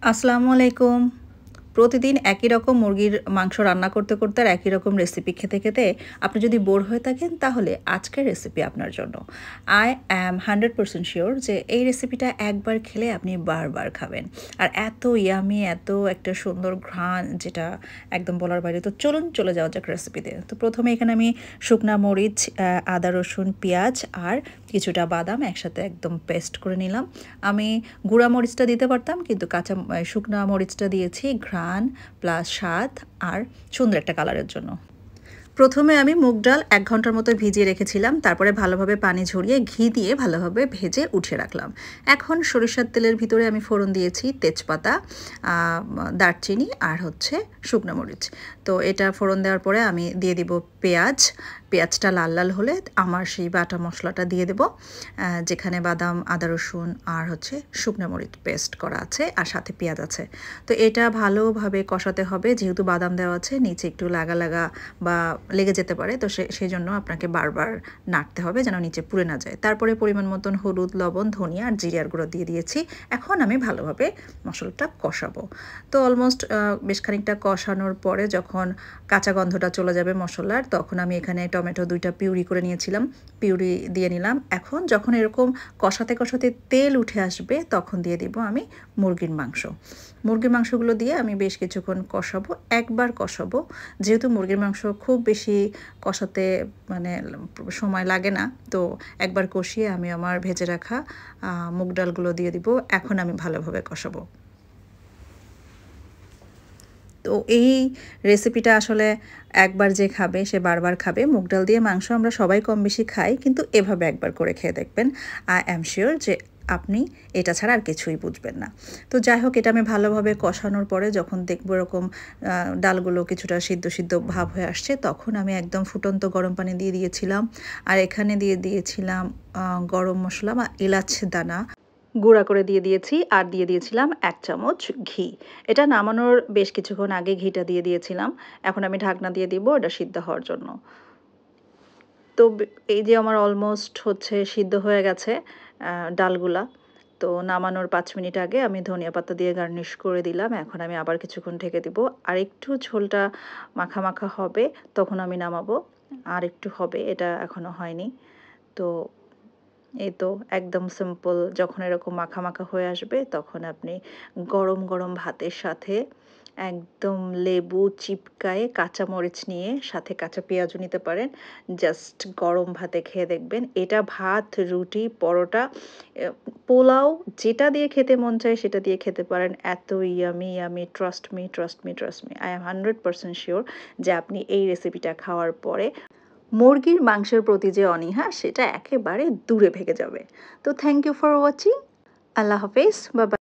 আসসালামু আলাইকুম। প্রতিদিন একই রকম মুরগির মাংস রান্না করতে, করতে আর একই রকম রেসিপি খেতে, খেতে আপনি যদি বোর হয়ে থাকেন তাহলে আজকের রেসিপি আপনার জন্য। I am 100% শিওর যে এই রেসিপিটা একবার খেলে আপনি বারবার খাবেন। আর এত ইয়ামি, এত একটা সুন্দর ঘ্রাণ যেটা একদম বলার বাইরে। তো চলুন চলে যাওয়া যাক রেসিপিতে। তো প্রথমে এখানে আমি শুকনা মরিচ, আদা, রসুন, পেঁয়াজ আর কিছুটা বাদাম একসাথে একদম পেস্ট করে নিলাম। আমি গুঁড়া মরিচটা দিতে পারতাম কিন্তু শুকনা মরিচটা দিয়েছি ঘ্রাণ প্লাস স্বাদ আর সুন্দর একটা কালারের জন্য। প্রথমে আমি মুগ ডাল ১ ঘন্টার মতো ভিজিয়ে রেখেছিলাম, তারপরে ভালোভাবে পানি ঝরিয়ে ঘি দিয়ে ভালোভাবে ভেজে উঠিয়ে রাখলাম। এখন সরিষার তেলের ভিতরে আমি ফোড়ন দিয়েছি তেজপাতা, দারচিনি আর হচ্ছে শুকনো মরিচ। তো এটা ফোড়ন দেওয়ার পরে আমি দিয়ে দিব পেঁয়াজ। পেঁয়াজটা লাল লাল হলে আমার সেই বাটা মশলাটা দিয়ে দেব, যেখানে বাদাম, আদা, রসুন আর হচ্ছে শুকনো মরিচ পেস্ট করা আছে আর সাথে পেঁয়াজ আছে। তো এটা ভালোভাবে কষাতে হবে, যেহেতু বাদাম দেওয়া আছে নিচে একটু লাগা লাগা বা লেগে যেতে পারে, তো সেই জন্য আপনাকে বারবার নাড়তে হবে যেন নিচে পুড়ে না যায়। তারপরে পরিমাণ মতন হলুদ, লবণ, ধনিয়া আর জিরার গুঁড়ো দিয়ে দিয়েছি। এখন আমি ভালোভাবে মশলাটা কষাবো। তো অলমোস্ট বেশ খানিকটা কষানোর পরে যখন কাঁচা গন্ধটা চলে যাবে মশলার, তখন আমি এখানে টমেটো 2টা পিউরি করে নিয়েছিলাম, পিউরি দিয়ে নিলাম। এখন যখন এরকম কষাতে কষাতে তেল উঠে আসবে তখন দিয়ে দিব আমি মুরগির মাংস। মুরগির মাংসগুলো দিয়ে আমি বেশ কিছুক্ষণ কষাবো, একবার কষাবো, যেহেতু মুরগির মাংস খুব বেশি কষাতে মানে সময় লাগে না, তো একবার কষিয়ে আমি আমার ভেজে রাখা মুগ ডালগুলো দিয়ে দিব। এখন আমি ভালোভাবে কষাবো। তো এই রেসিপিটা আসলে একবার যে খাবে সে বারবার খাবে। মুগ ডাল দিয়ে মাংস আমরা সবাই কম বেশি খাই, কিন্তু এভাবে একবার করে খেয়ে দেখবেন। আই অ্যাম শিওর যে আপনি এটা ছাড়া আর কিছুই বুঝবেন না। তো যাই হোক, এটা আমি ভালোভাবে কষানোর পরে যখন দেখবো এরকম ডালগুলো কিছুটা সিদ্ধ সিদ্ধ ভাব হয়ে আসছে, তখন আমি একদম ফুটন্ত গরম পানি দিয়ে দিয়েছিলাম। আর এখানে দিয়ে দিয়েছিলাম গরম মশলা বা এলাচ দানা গুঁড়া করে দিয়ে দিয়েছি, আর দিয়ে দিয়েছিলাম 1 চামচ ঘি। এটা নামানোর বেশ কিছুক্ষণ আগে ঘিটা দিয়ে দিয়েছিলাম। এখন আমি ঢাকনা দিয়ে দিব এটা সিদ্ধ হওয়ার জন্য। তো এই যে আমার অলমোস্ট হচ্ছে সিদ্ধ হয়ে গেছে ডালগুলা। তো নামানোর 5 মিনিট আগে আমি ধনিয়া পাতা দিয়ে গার্নিশ করে দিলাম। এখন আমি আবার কিছুক্ষণ ঢেকে দিব। আর একটু ঝোলটা মাখা মাখা হবে তখন আমি নামাবো। আর একটু হবে, এটা এখনো হয়নি। তো এই তো একদম সিম্পল, যখন এরকম মাখা মাখা হয়ে আসবে তখন আপনি গরম গরম ভাতের সাথে একদম লেবু চিপকায়ে কাঁচা মরিচ নিয়ে সাথে কাঁচা পেঁয়াজও নিতে পারেন, জাস্ট গরম ভাতে খেয়ে দেখবেন। এটা ভাত, রুটি, পরোটা, পোলাও, যেটা দিয়ে খেতে মন চায় সেটা দিয়ে খেতে পারেন। এত yummy yummy, trust me trust me trust me, I am 100% sure যে আপনি এই রেসিপিটা খাওয়ার পরে মুরগির মাংসের প্রতি যে অনীহা সেটা একেবারে দূরে ভেগে যাবে। তো থ্যাংক ইউ ফর ওয়াচিং। আল্লাহ হাফেজ, বাই বাই।